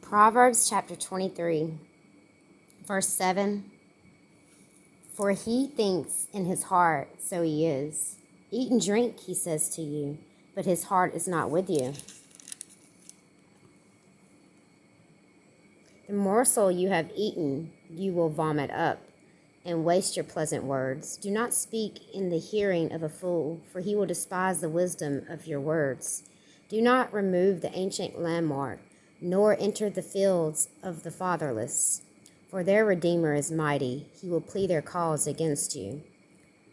Proverbs chapter 23, verse 7. For he thinks in his heart, so he is. Eat and drink, he says to you, but his heart is not with you. The morsel you have eaten, you will vomit up, and waste your pleasant words. Do not speak in the hearing of a fool, for he will despise the wisdom of your words. Do not remove the ancient landmark, nor enter the fields of the fatherless. For their Redeemer is mighty, he will plead their cause against you.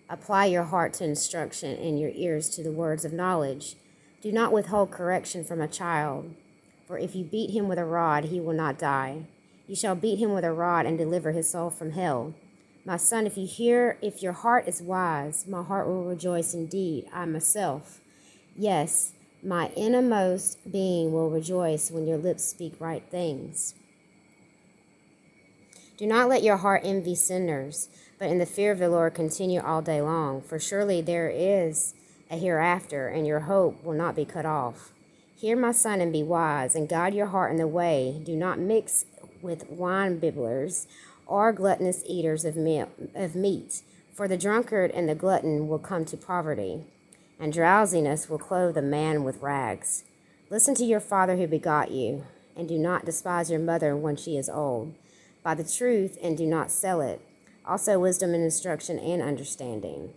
Apply your heart to instruction and your ears to the words of knowledge. Do not withhold correction from a child, for if you beat him with a rod, he will not die. You shall beat him with a rod and deliver his soul from hell. My son, if your heart is wise, my heart will rejoice indeed, I myself. Yes, my innermost being will rejoice when your lips speak right things. Do not let your heart envy sinners, but in the fear of the Lord continue all day long, for surely there is a hereafter, and your hope will not be cut off. Hear, my son, and be wise, and guide your heart in the way. Do not mix with wine bibblers or gluttonous eaters of meat, for the drunkard and the glutton will come to poverty, and drowsiness will clothe a man with rags. Listen to your father who begot you, and do not despise your mother when she is old. Buy the truth and do not sell it, also wisdom and instruction and understanding.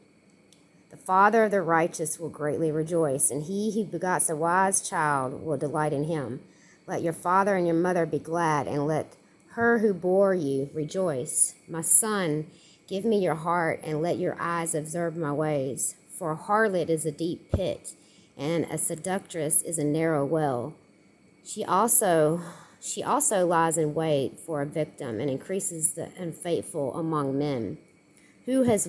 The father of the righteous will greatly rejoice, and he who begots a wise child will delight in him. Let your father and your mother be glad, and let her who bore you rejoice. My son, give me your heart, and let your eyes observe my ways. For a harlot is a deep pit, and a seductress is a narrow well. She also lies in wait for a victim and increases the unfaithful among men. Who has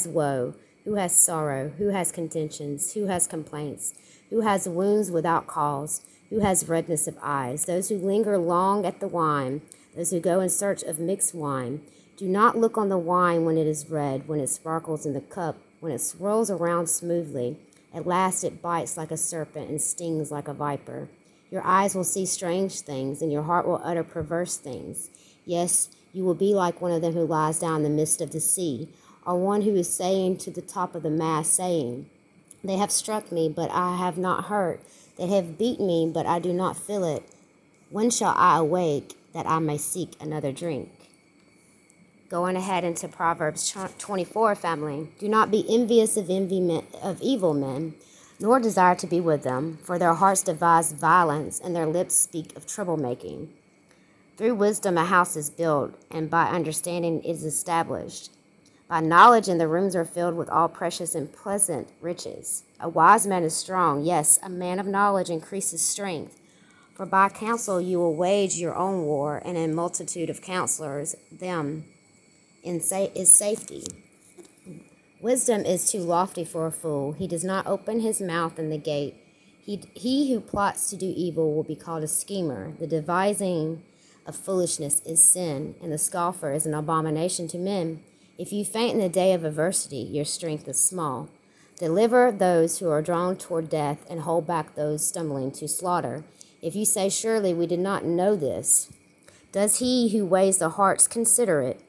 woe? Who has sorrow? Who has contentions? Who has complaints? Who has wounds without cause? Who has redness of eyes? Those who linger long at the wine, those who go in search of mixed wine. Do not look on the wine when it is red, when it sparkles in the cup, when it swirls around smoothly. At last it bites like a serpent and stings like a viper. Your eyes will see strange things, and your heart will utter perverse things. Yes, you will be like one of them who lies down in the midst of the sea, or one who is saying to the top of the mast, saying, They have struck me, but I have not hurt. They have beaten me, but I do not feel it. When shall I awake, that I may seek another drink? Going ahead into Proverbs 24, family. Do not be envious of evil men, nor desire to be with them, for their hearts devise violence, and their lips speak of troublemaking. Through wisdom a house is built, and by understanding it is established. By knowledge and the rooms are filled with all precious and pleasant riches. A wise man is strong, yes, a man of knowledge increases strength. For by counsel you will wage your own war, and in multitude of counselors them is safety. Wisdom is too lofty for a fool. He does not open his mouth in the gate. He who plots to do evil will be called a schemer. The devising of foolishness is sin, and the scoffer is an abomination to men. If you faint in the day of adversity, your strength is small. Deliver those who are drawn toward death, and hold back those stumbling to slaughter. If you say, Surely we did not know this, does he who weighs the hearts consider it?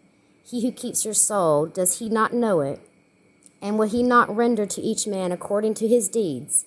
He who keeps your soul, does he not know it? And will he not render to each man according to his deeds?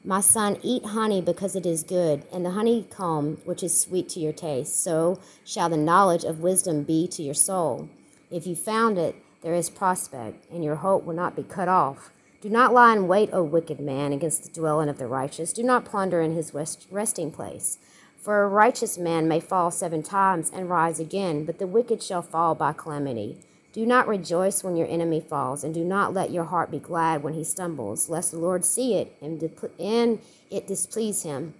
My son, eat honey because it is good, and the honeycomb which is sweet to your taste. So shall the knowledge of wisdom be to your soul. If you found it, there is prospect, and your hope will not be cut off. Do not lie in wait, O wicked man, against the dwelling of the righteous. Do not plunder in his resting place. For a righteous man may fall 7 times and rise again, but the wicked shall fall by calamity. Do not rejoice when your enemy falls, and do not let your heart be glad when he stumbles, lest the Lord see it and it displease him.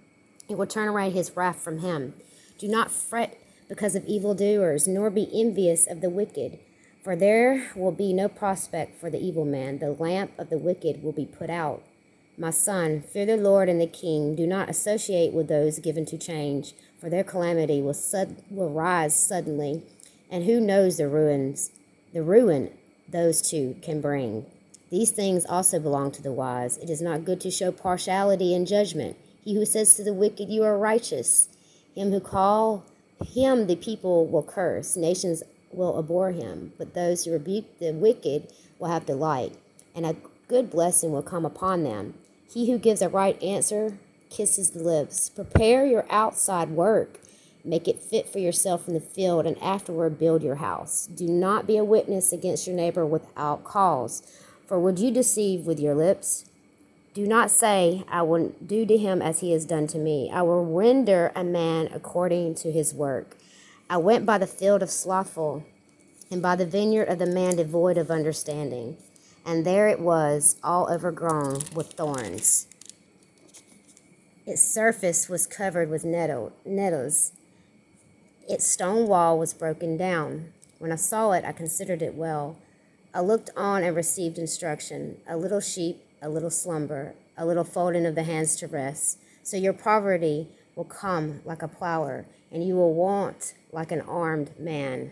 It will turn away his wrath from him. Do not fret because of evildoers, nor be envious of the wicked, for there will be no prospect for the evil man. The lamp of the wicked will be put out. My son, fear the Lord and the king. Do not associate with those given to change, for their calamity will rise suddenly, and who knows the ruin those two can bring. These things also belong to the wise. It is not good to show partiality in judgment. He who says to the wicked, You are righteous, Him who call him the people will curse. Nations will abhor him. But those who rebuke the wicked will have delight, and a good blessing will come upon them. He who gives a right answer kisses the lips. Prepare your outside work. Make it fit for yourself in the field, and afterward build your house. Do not be a witness against your neighbor without cause. For would you deceive with your lips? Do not say, I will do to him as he has done to me. I will render a man according to his work. I went by the field of slothful, and by the vineyard of the man devoid of understanding. And there it was, all overgrown with thorns. Its surface was covered with nettles. Its stone wall was broken down. When I saw it, I considered it well. I looked on and received instruction. A little sheep, a little slumber, a little folding of the hands to rest. So your poverty will come like a plower, and you will want like an armed man.